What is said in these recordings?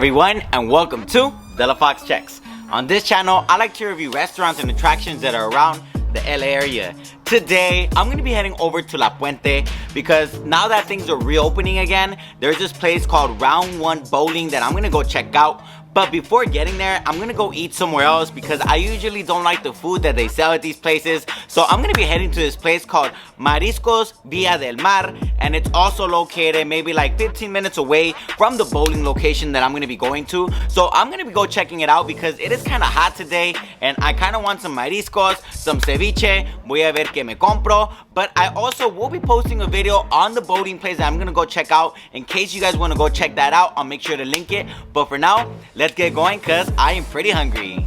everyone, and welcome to De La Fox Checks. On this channel, I like to review restaurants and attractions that are around the LA area. Today, I'm going to be heading over to La Puente because now that things are reopening again, there's this place called Round 1 Bowling that I'm going to go check out. But before getting there, I'm gonna go eat somewhere else because I usually don't like the food that they sell at these places. So I'm gonna be heading to this place called Mariscos Villa Del Mar, and it's also located maybe like 15 minutes away from the bowling location that I'm gonna be going to. So I'm gonna go checking it out because it is kind of hot today and I kind of want some mariscos, some ceviche. Voy a ver que me compro. But I also will be posting a video on the bowling place that I'm gonna go check out. In case you guys wanna go check that out, I'll make sure to link it. But for now, let's get going because I am pretty hungry.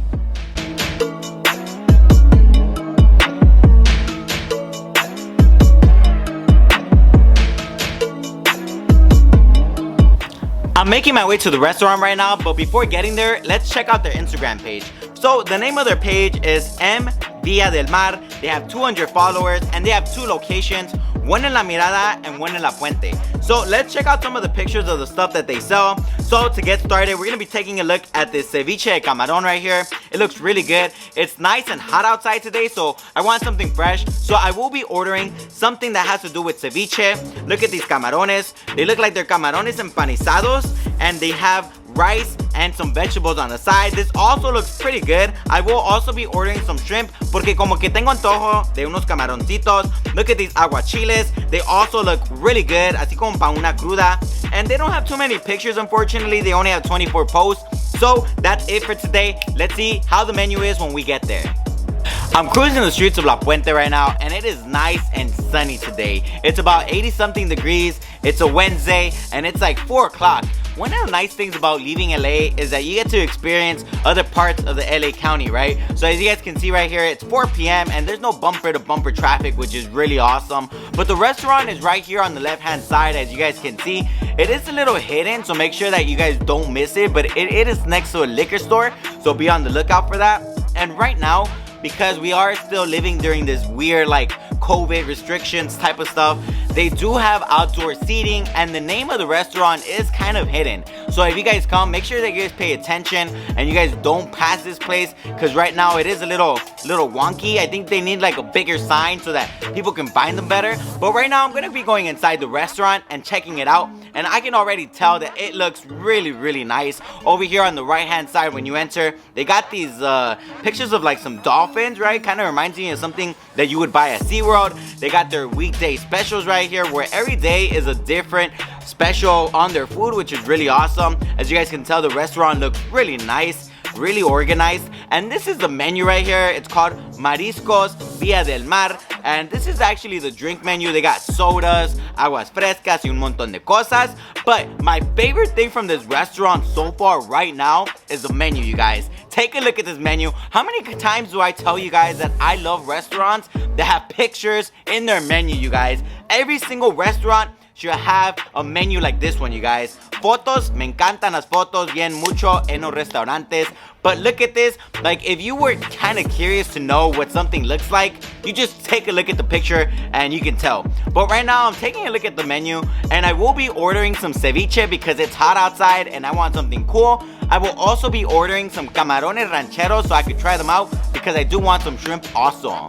I'm making my way to the restaurant right now, but before getting there, let's check out their Instagram page. So the name of their page is M Villa Del Mar. They have 200 followers and they have 2 locations, one in La Mirada and one in La Puente. So let's check out some of the pictures of the stuff that they sell. So to get started, we're gonna be taking a look at this ceviche de camarón right here. It looks really good. It's nice and hot outside today, so I want something fresh. So I will be ordering something that has to do with ceviche. Look at these camarones. They look like they're camarones empanizados, and they have rice and some vegetables on the side. This also looks pretty good. I will also be ordering some shrimp porque como que tengo antojo de unos camaroncitos. Look at these aguachiles. They also look really good, así como pa una cruda. And they don't have too many pictures, unfortunately. They only have 24 posts. So that's it for today. Let's see how the menu is when we get there. I'm cruising the streets of La Puente right now, and it is nice and sunny today. It's about 80 something degrees. It's a Wednesday and it's like 4 o'clock. One of the nice things about leaving LA is that you get to experience other parts of the LA County, right? So as you guys can see right here, it's 4 p.m. and there's no bumper to bumper traffic, which is really awesome. But the restaurant is right here on the left hand side, as you guys can see. It is a little hidden, so make sure that you guys don't miss it, but it is next to a liquor store, so be on the lookout for that. And right now, because we are still living during this weird like COVID restrictions type of stuff, they do have outdoor seating, and the name of the restaurant is kind of hidden. So if you guys come, make sure that you guys pay attention and you guys don't pass this place because right now it is a little wonky. I think they need like a bigger sign so that people can find them better. But right now I'm gonna be going inside the restaurant and checking it out, and I can already tell that it looks really nice. Over here on the right hand side when you enter, they got these pictures of like some dolphins, right? Kind of reminds me of something that you would buy at SeaWorld. They got their weekday specials right here where every day is a different special on their food, which is really awesome. As you guys can tell, the restaurant looks really nice, really organized. And this is the menu right here. It's called Mariscos Villa Del Mar, and this is actually the drink menu. They got sodas, aguas frescas y un montón de cosas. But my favorite thing from this restaurant so far right now is the menu, you guys. Take a look at this menu. How many times do I tell you guys that I love restaurants that have pictures in their menu, you guys? Every single restaurant should have a menu like this one, you guys. Fotos, me encantan las fotos, bien mucho en los restaurantes. But look at this, like if you were kind of curious to know what something looks like, you just take a look at the picture and you can tell. But right now I'm taking a look at the menu, and I will be ordering some ceviche because it's hot outside and I want something cool. I will also be ordering some camarones rancheros so I could try them out because I do want some shrimp also.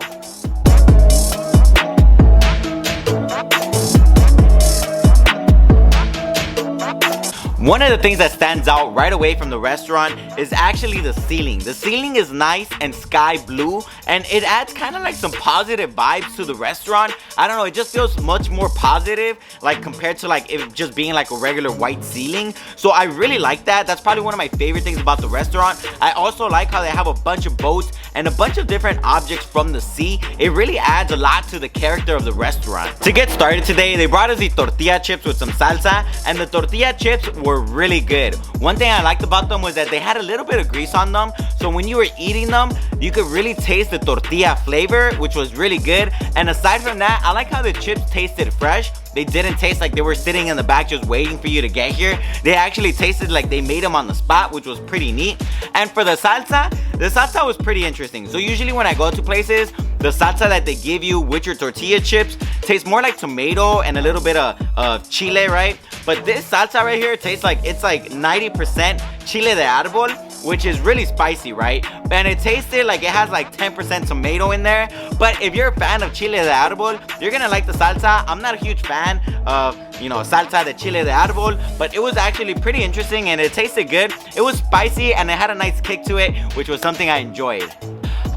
One of the things that stands out right away from the restaurant is actually the ceiling. The ceiling is nice and sky blue, and it adds kind of like some positive vibes to the restaurant. I don't know, it just feels much more positive like compared to like it just being like a regular white ceiling. So I really like that. That's probably one of my favorite things about the restaurant. I also like how they have a bunch of boats and a bunch of different objects from the sea. It really adds a lot to the character of the restaurant. To get started today, they brought us the tortilla chips with some salsa, and the tortilla chips were really good. One thing I liked about them was that they had a little bit of grease on them, so when you were eating them, you could really taste the tortilla flavor, which was really good. And aside from that, I like how the chips tasted fresh. They didn't taste like they were sitting in the back just waiting for you to get here. They actually tasted like they made them on the spot, which was pretty neat. And for the salsa was pretty interesting. So usually when I go to places, the salsa that they give you with your tortilla chips tastes more like tomato and a little bit of chile, right? But this salsa right here tastes like it's like 90% chile de árbol, which is really spicy, right? And it tasted like it has like 10% tomato in there. But if you're a fan of chile de árbol, you're gonna like the salsa. I'm not a huge fan of, you know, salsa de chile de árbol, but it was actually pretty interesting and it tasted good. It was spicy and it had a nice kick to it, which was something I enjoyed.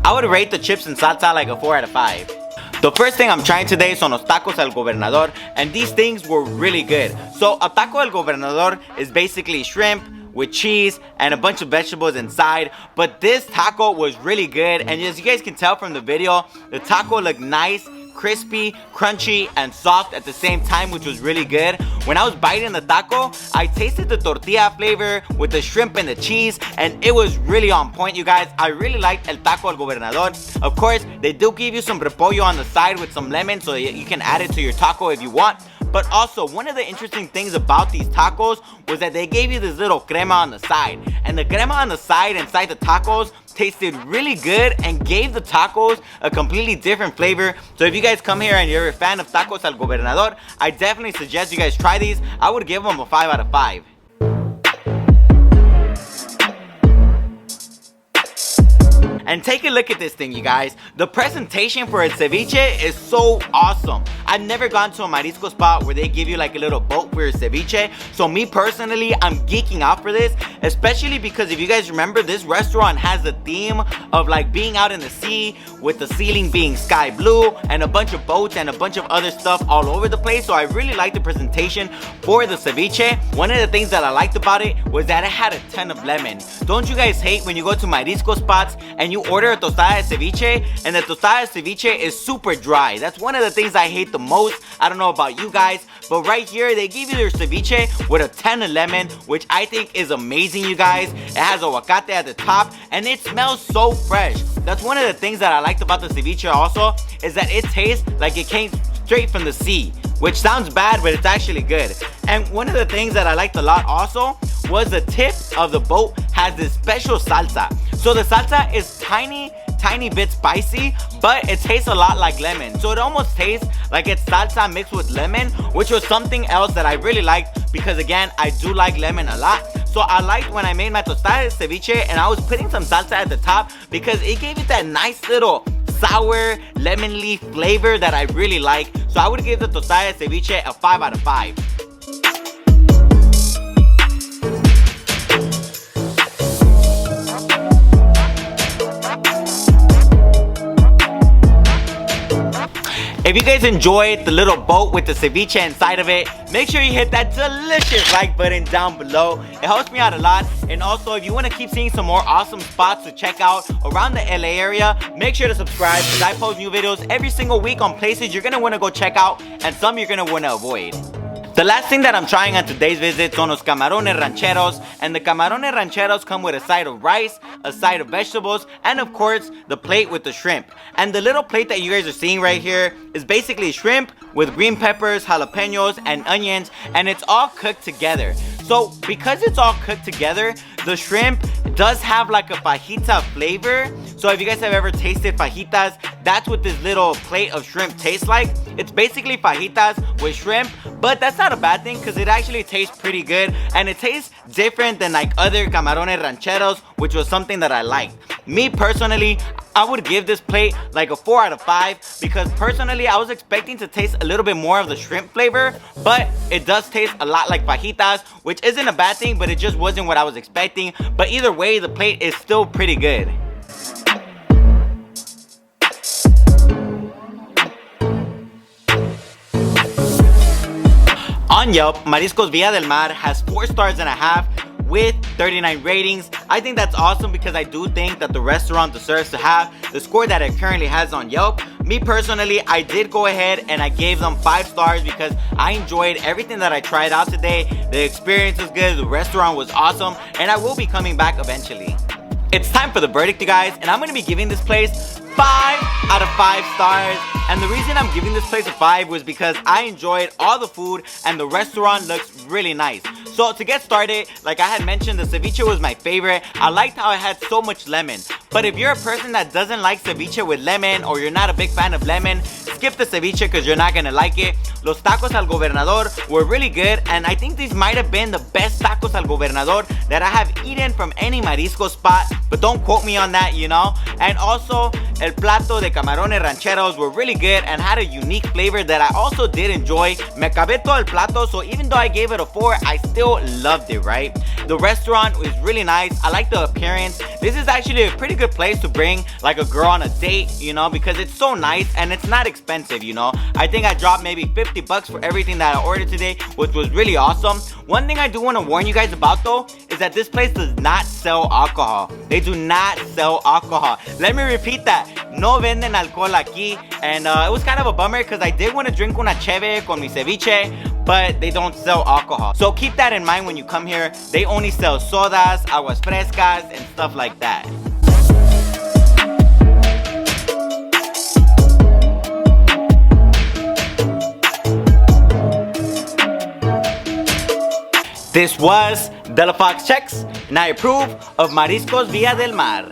I would rate the chips and salsa like a 4 out of 5. The first thing I'm trying today son los tacos al gobernador, and these things were really good. So a taco al gobernador is basically shrimp with cheese and a bunch of vegetables inside, but this taco was really good, and as you guys can tell from the video, the taco looked nice, crispy, crunchy, and soft at the same time, which was really good. When I was biting the taco, I tasted the tortilla flavor with the shrimp and the cheese, and it was really on point, you guys. I really liked el taco al gobernador. Of course, they do give you some repollo on the side with some lemon, so you can add it to your taco if you want. But also, one of the interesting things about these tacos was that they gave you this little crema on the side. And the crema on the side inside the tacos tasted really good and gave the tacos a completely different flavor. So if you guys come here and you're a fan of tacos al gobernador, I definitely suggest you guys try these. I would give them a 5 out of 5. And take a look at this thing, you guys. The presentation for a ceviche is so awesome. I've never gone to a marisco spot where they give you like a little boat for your ceviche. So me personally, I'm geeking out for this, especially because if you guys remember, this restaurant has the theme of like being out in the sea with the ceiling being sky blue and a bunch of boats and a bunch of other stuff all over the place. So I really like the presentation for the ceviche. One of the things that I liked about it was that it had a ton of lemon. Don't you guys hate when you go to marisco spots and you order a tostada de ceviche and the tostada de ceviche is super dry? That's one of the things I hate the most. I don't know about you guys, but right here they give you their ceviche with a ton of lemon, which I think is amazing, you guys. It has aguacate at the top and it smells so fresh. That's one of the things that I liked about the ceviche also, is that it tastes like it came straight from the sea, which sounds bad, but it's actually good. And one of the things that I liked a lot also was the tip of the boat has this special salsa. So the salsa is tiny bit spicy, but it tastes a lot like lemon. So it almost tastes like it's salsa mixed with lemon, which was something else that I really liked because again, I do like lemon a lot. So I liked when I made my tostada de ceviche and I was putting some salsa at the top because it gave it that nice little sour lemon leaf flavor that I really like. So I would give the tostada de ceviche a 5 out of 5. If you guys enjoyed the little boat with the ceviche inside of it, make sure you hit that delicious like button down below. It helps me out a lot. And also, if you want to keep seeing some more awesome spots to check out around the LA area, make sure to subscribe because I post new videos every single week on places you're going to want to go check out and some you're going to want to avoid. The last thing that I'm trying on today's visit son los camarones rancheros, and the camarones rancheros come with a side of rice, a side of vegetables, and of course the plate with the shrimp. And the little plate that you guys are seeing right here is basically shrimp with green peppers, jalapenos, and onions, and it's all cooked together. So because it's all cooked together, the shrimp does have like a fajita flavor. So if you guys have ever tasted fajitas, that's what this little plate of shrimp tastes like. It's basically fajitas with shrimp, but that's not a bad thing because it actually tastes pretty good and it tastes different than like other camarones rancheros, which was something that I liked. Me personally, I would give this plate like a 4 out of 5 because personally I was expecting to taste a little bit more of the shrimp flavor, but it does taste a lot like fajitas, which isn't a bad thing, but it just wasn't what I was expecting. But either way, the plate is still pretty good. On Yelp, Mariscos Villa Del Mar has 4.5 stars with 39 ratings. I think that's awesome because I do think that the restaurant deserves to have the score that it currently has on Yelp. Me personally, I did go ahead and I gave them 5 stars because I enjoyed everything that I tried out today. The experience was good, the restaurant was awesome, and I will be coming back eventually. It's time for the verdict, you guys, and I'm going to be giving this place 5 out of 5 stars. And the reason I'm giving this place a 5 was because I enjoyed all the food and the restaurant looks really nice. So to get started, like I had mentioned, the ceviche was my favorite. I liked how it had so much lemon. But if you're a person that doesn't like ceviche with lemon, or you're not a big fan of lemon, skip the ceviche because you're not gonna like it. Los tacos al gobernador were really good, and I think these might have been the best tacos al gobernador that I have eaten from any marisco spot, but don't quote me on that, you know. And also, el plato de camarones rancheros were really good and had a unique flavor that I also did enjoy. Me acabé todo el plato, so even though I gave it a 4, I still loved it, right? The restaurant was really nice. I like the appearance. This is actually a pretty good place to bring like a girl on a date, you know, because it's so nice and it's not expensive, you know. I think I dropped maybe 50 bucks for everything that I ordered today, which was really awesome. One thing I do want to warn you guys about though is that this place does not sell alcohol. They do not sell alcohol. Let me repeat that. No venden alcohol aquí. And it was kind of a bummer because I did want to drink una cheve con mi ceviche, but they don't sell alcohol. So keep that in mind when you come here. They only sell sodas, aguas frescas, and stuff like that. This was Della Fox Checks, and I approve of Mariscos Villa del Mar.